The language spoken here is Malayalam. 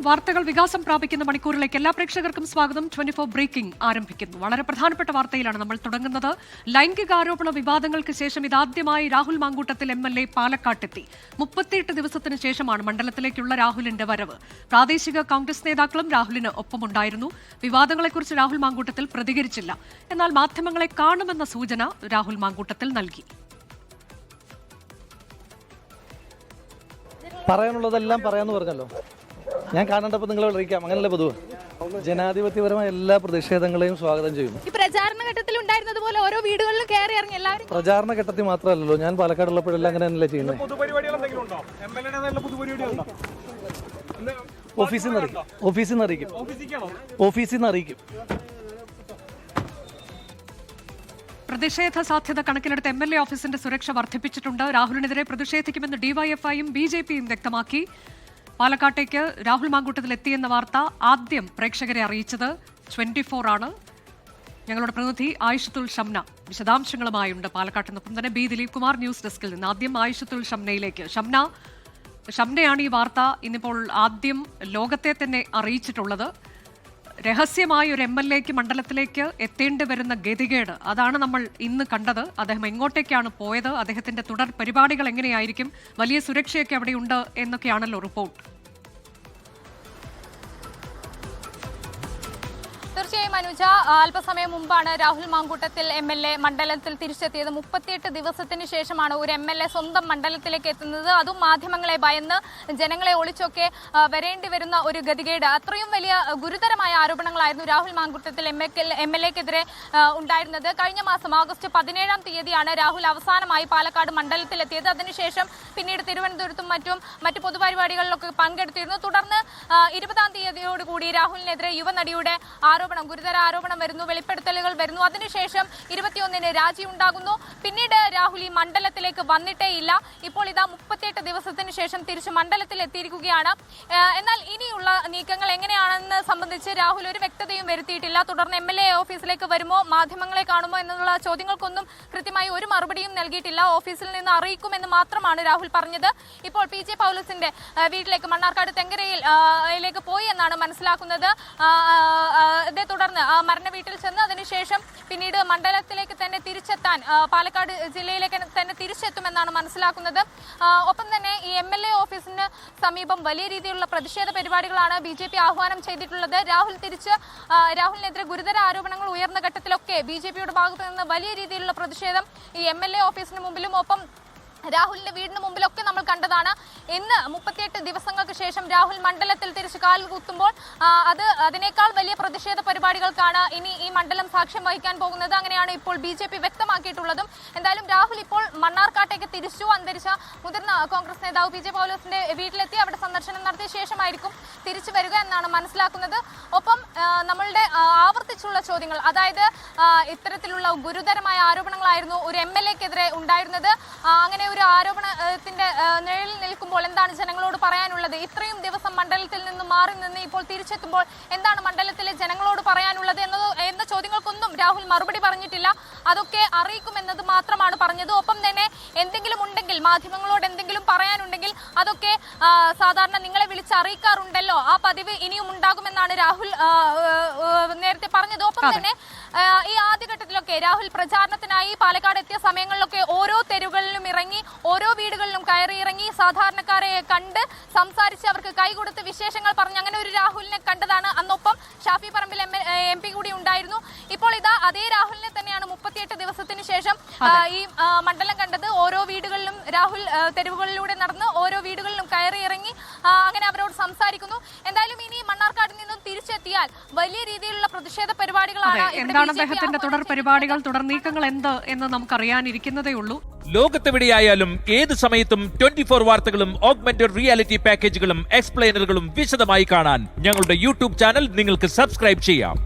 വാർത്തകൾ വികാസം പ്രാപിക്കുന്ന മണിക്കൂറിലേക്ക് എല്ലാ പ്രേക്ഷകർക്കും സ്വാഗതം. 24 ബ്രേക്കിംഗ് ആരംഭിക്കുന്നു. വളരെ പ്രധാനപ്പെട്ട വാർത്തയിലാണ് നമ്മൾ തുടങ്ങുന്നത്. ലൈംഗികാരോപണ വിവാദങ്ങൾക്ക് ശേഷം ഇതാദ്യമായി രാഹുൽ മാങ്കൂട്ടത്തിൽ MLA പാലക്കാട്ടെത്തി. 38 ദിവസത്തിന് ശേഷമാണ് മണ്ഡലത്തിലേക്കുള്ള രാഹുലിന്റെ വരവ്. പ്രാദേശിക കോൺഗ്രസ് നേതാക്കളും രാഹുലിന് ഒപ്പമുണ്ടായിരുന്നു. വിവാദങ്ങളെക്കുറിച്ച് രാഹുൽ മാങ്കൂട്ടത്തിൽ പ്രതികരിച്ചില്ല. എന്നാൽ മാധ്യമങ്ങളെ കാണുമെന്ന സൂചന രാഹുൽ മാങ്കൂട്ടത്തിൽ നൽകി. പറയാനുള്ളതെല്ലാം പറയാന്ന് പറഞ്ഞല്ലോ. ഞാൻ കാണേണ്ടപ്പോൾ നിങ്ങളെ വിളിക്കാം, അങ്ങനല്ലേ പൊതുവെ. ജനാധിപത്യപരമായ എല്ലാ പ്രതിഷേധങ്ങളെയും സ്വാഗതം ചെയ്യുന്നു. ഈ പ്രചാരണ ഘട്ടത്തിൽ ഉണ്ടായിരുന്നതുപോലെ ഓരോ വീടുകളിലും കയറി ഇറങ്ങി എല്ലാവരും. പ്രചാരണ ഘട്ടത്തിൽ മാത്രമല്ലല്ലോ, ഞാൻ പാലക്കാടുള്ളപ്പോഴെല്ലാം അങ്ങനെ തന്നെയല്ലേ ചെയ്യുന്നത്. ഓഫീസിൽ നിന്ന് അറിയിക്കും. പ്രതിഷേധ സാധ്യത കണക്കിലെടുത്ത് MLA ഓഫീസിന്റെ സുരക്ഷ വർദ്ധിപ്പിച്ചിട്ടുണ്ട്. രാഹുലിനെതിരെ പ്രതിഷേധിക്കുമെന്ന് DYFIയും BJPയും വ്യക്തമാക്കി. പാലക്കാട്ടേക്ക് രാഹുൽ മാങ്കൂട്ടത്തിൽ എത്തിയെന്ന വാർത്ത ആദ്യം പ്രേക്ഷകരെ അറിയിച്ചത് 24 ആണ്. ഞങ്ങളുടെ പ്രതിനിധി ആയിഷത്തുൽ ഷംന വിശദാംശങ്ങളുമായുണ്ട് പാലക്കാട്ട്. ഒപ്പം തന്നെ B ദിലീപ് കുമാർ ന്യൂസ് ഡെസ്കിൽ നിന്ന്. ആദ്യം ആയിഷത്തുൽ ഷംനയിലേക്ക്. ഷംനയാണ് ഈ വാർത്ത ഇന്നിപ്പോൾ ആദ്യം ലോകത്തെ തന്നെ അറിയിച്ചിട്ടുള്ളത്. രഹസ്യമായി ഒരു MLAക്ക് മണ്ഡലത്തിലേക്ക് എത്തേണ്ടി വരുന്ന ഗതികേട്, അതാണ് നമ്മൾ ഇന്ന് കണ്ടത്. അദ്ദേഹം എങ്ങോട്ടേക്കാണ് പോയത്, അദ്ദേഹത്തിന്റെ തുടർ പരിപാടികൾ എങ്ങനെയായിരിക്കും, വലിയ സുരക്ഷയൊക്കെ അവിടെയുണ്ട് എന്നൊക്കെയാണല്ലോ റിപ്പോർട്ട്. തീർച്ചയായും അനുജ, അല്പസമയം മുമ്പാണ് രാഹുൽ മാങ്കൂട്ടത്തിൽ MLA മണ്ഡലത്തിൽ തിരിച്ചെത്തിയത്. 38 ദിവസത്തിന് ശേഷമാണ് ഒരു MLA സ്വന്തം മണ്ഡലത്തിലേക്ക് എത്തുന്നത്. അതും മാധ്യമങ്ങളെ ഭയന്ന് ജനങ്ങളെ ഒളിച്ചൊക്കെ വരേണ്ടി വരുന്ന ഒരു ഗതികേട്. അത്രയും വലിയ ഗുരുതരമായ ആരോപണങ്ങളായിരുന്നു രാഹുൽ മാങ്കൂട്ടത്തിൽ MLAക്കെതിരെ ഉണ്ടായിരുന്നത്. കഴിഞ്ഞ മാസം ഓഗസ്റ്റ് 17-ാം തീയതിയാണ് രാഹുൽ അവസാനമായി പാലക്കാട് മണ്ഡലത്തിലെത്തിയത്. അതിനുശേഷം പിന്നീട് തിരുവനന്തപുരത്തും മറ്റു പൊതുപരിപാടികളിലൊക്കെ പങ്കെടുത്തിരുന്നു. തുടർന്ന് 20-ാം തീയതിയോടുകൂടി രാഹുലിനെതിരെ യുവനടിയുടെ ഗുരുതര ആരോപണം വരുന്നു, വെളിപ്പെടുത്തലുകൾ വരുന്നു. അതിനുശേഷം 21-ന് രാജി ഉണ്ടാകുന്നു. പിന്നീട് രാഹുൽ ഈ മണ്ഡലത്തിലേക്ക് വന്നിട്ടേയില്ല. ഇപ്പോൾ ഇതാ 38 ദിവസത്തിന് ശേഷം തിരിച്ച് മണ്ഡലത്തിൽ എത്തിയിരിക്കുകയാണ്. എന്നാൽ ഇനിയുള്ള നീക്കങ്ങൾ എങ്ങനെയാണെന്ന് സംബന്ധിച്ച് രാഹുൽ ഒരു വ്യക്തതയും വരുത്തിയിട്ടില്ല. തുടർന്ന് MLA ഓഫീസിലേക്ക് വരുമോ, മാധ്യമങ്ങളെ കാണുമോ എന്നുള്ള ചോദ്യങ്ങൾക്കൊന്നും കൃത്യമായി ഒരു മറുപടിയും നൽകിയിട്ടില്ല. ഓഫീസിൽ നിന്ന് അറിയിക്കുമെന്ന് മാത്രമാണ് രാഹുൽ പറഞ്ഞത്. ഇപ്പോൾ PJ പൗലോസിന്റെ വീട്ടിലേക്ക് മണ്ണാർക്കാട് തെങ്കരയിലേക്ക് പോയി എന്നാണ് മനസ്സിലാക്കുന്നത്. ഇതേ തുടർന്ന് മരണ വീട്ടിൽ ചെന്ന് അതിനുശേഷം പിന്നീട് മണ്ഡലത്തിലേക്ക് തന്നെ തിരിച്ചെത്താൻ, പാലക്കാട് ജില്ലയിലേക്ക് തന്നെ തിരിച്ചെത്തുമെന്നാണ് മനസ്സിലാക്കുന്നത്. ഒപ്പം തന്നെ ഈ MLA ഓഫീസിന് സമീപം വലിയ രീതിയിലുള്ള പ്രതിഷേധ പരിപാടികളാണ് BJP ആഹ്വാനം ചെയ്തിട്ടുള്ളത്. രാഹുലിനെതിരെ ഗുരുതര ആരോപണങ്ങൾ ഉയർന്ന ഘട്ടത്തിലൊക്കെ BJPയുടെ ഭാഗത്തു നിന്ന് വലിയ രീതിയിലുള്ള പ്രതിഷേധം ഈ MLA ഓഫീസിന് മുമ്പിലും ഒപ്പം രാഹുലിന്റെ വീടിന് മുമ്പിലൊക്കെ നമ്മൾ കണ്ടതാണ്. ഇന്ന് 38 ദിവസങ്ങൾക്ക് ശേഷം രാഹുൽ മണ്ഡലത്തിൽ തിരിച്ച് കാൽ കുത്തുമ്പോൾ അതിനേക്കാൾ വലിയ പ്രതിഷേധ പരിപാടികൾക്കാണ് ഇനി ഈ മണ്ഡലം സാക്ഷ്യം വഹിക്കാൻ പോകുന്നത്. അങ്ങനെയാണ് ഇപ്പോൾ BJP വ്യക്തമാക്കിയിട്ടുള്ളതും. എന്തായാലും രാഹുൽ ഇപ്പോൾ മണ്ണാർക്കാട്ടേക്ക് തിരിച്ചു. അന്തരിച്ച മുതിർന്ന കോൺഗ്രസ് നേതാവ് PJ പൗലോസിന്റെ വീട്ടിലെത്തി അവിടെ സന്ദർശനം നടത്തിയ ശേഷമായിരിക്കും തിരിച്ചു വരിക എന്നാണ് മനസ്സിലാക്കുന്നത്. ഒപ്പം നമ്മളുടെ ആവർത്തിച്ചുള്ള ചോദ്യങ്ങൾ, അതായത് ഇത്തരത്തിലുള്ള ഗുരുതരമായ ആരോപണങ്ങളായിരുന്നു ഒരു MLAക്കെതിരെ ഉണ്ടായിരുന്നത്. അങ്ങനെ ഒരു ആരോപണത്തിന്റെ നിഴലിൽ നിൽക്കുമ്പോൾ എന്താണ് ജനങ്ങളോട് പറയാനുള്ളത്? ഇത്രയും ദിവസം മണ്ഡലത്തിൽ നിന്ന് മാറി നിന്ന് ഇപ്പോൾ തിരിച്ചെത്തുമ്പോൾ എന്താണ് മണ്ഡലത്തിലെ ജനങ്ങളോട് പറയാനുള്ളത് എന്ന ചോദ്യങ്ങൾക്കൊന്നും രാഹുൽ മറുപടി പറഞ്ഞിട്ടില്ല. അതൊക്കെ അറിയിക്കുമെന്നത് മാത്രമാണ് പറഞ്ഞത്. ഒപ്പം തന്നെ എന്തെങ്കിലും ഉണ്ടെങ്കിൽ, മാധ്യമങ്ങളോട് എന്തെങ്കിലും പറയാനുണ്ടെങ്കിൽ അതൊക്കെ സാധാരണ നിങ്ങളെ വിളിച്ച് അറിയിക്കാറുണ്ടല്ലോ, ആ പതിവ് ഇനിയും ഉണ്ടാകുമെന്നാണ് രാഹുൽ നേരത്തെ പറഞ്ഞത്. ഒപ്പം തന്നെ ഈ ആദ്യഘട്ടത്തിലൊക്കെ രാഹുൽ പ്രചാരണത്തിനായി പാലക്കാട് എത്തിയ സമയങ്ങളിലൊക്കെ ഓരോ തെരുവുകളിലും ഇറങ്ങി, ഓരോ വീടുകളിലും കയറി ഇറങ്ങി സാധാരണക്കാരെ കണ്ട് സംസാരിച്ച് അവർക്ക് കൈകൊടുത്ത് വിശേഷങ്ങൾ പറഞ്ഞ് അങ്ങനെ ഒരു രാഹുലിനെ കണ്ടതാണ്. അന്നൊപ്പം ഷാഫി പറമ്പിൽ MP കൂടി ഉണ്ടായിരുന്നു. ഇപ്പോൾ ഇതാ അതേ രാഹുലിനെ തന്നെയാണ് 38 ദിവസത്തിന് ശേഷം ഈ മണ്ഡലം കണ്ടത്. ഓരോ വീടുകളിലും രാഹുൽ തെരുവുകളിലൂടെ നടന്ന് ഓരോ വീടുകളിലും കയറി ഇറങ്ങി അങ്ങനെ അവരോട് സംസാരിക്കുന്നു. എന്തായാലും ഇനി മണ്ണാർക്കാടിൽ നിന്നും തിരിച്ചെത്തിയാൽ വലിയ രീതിയിലുള്ള പ്രതിഷേധ പരിപാടികളാണ്. എന്താണ് അദ്ദേഹത്തിന്റെ തുടർ പരിപാടികൾ, തുടർ നീക്കങ്ങൾ എന്ത് എന്ന് നമുക്കറിയാനിരിക്കുന്നതേ ഉള്ളൂ. ലോകത്തെവിടെയായാലും ഏത് സമയത്തും 24 വാർത്തകളും ഓഗ്മെന്റഡ് റിയാലിറ്റി പാക്കേജുകളും എക്സ്പ്ലെയിനറുകളും വിശദമായി കാണാൻ ഞങ്ങളുടെ YouTube ചാനൽ നിങ്ങൾക്ക് സബ്സ്ക്രൈബ് ചെയ്യാം.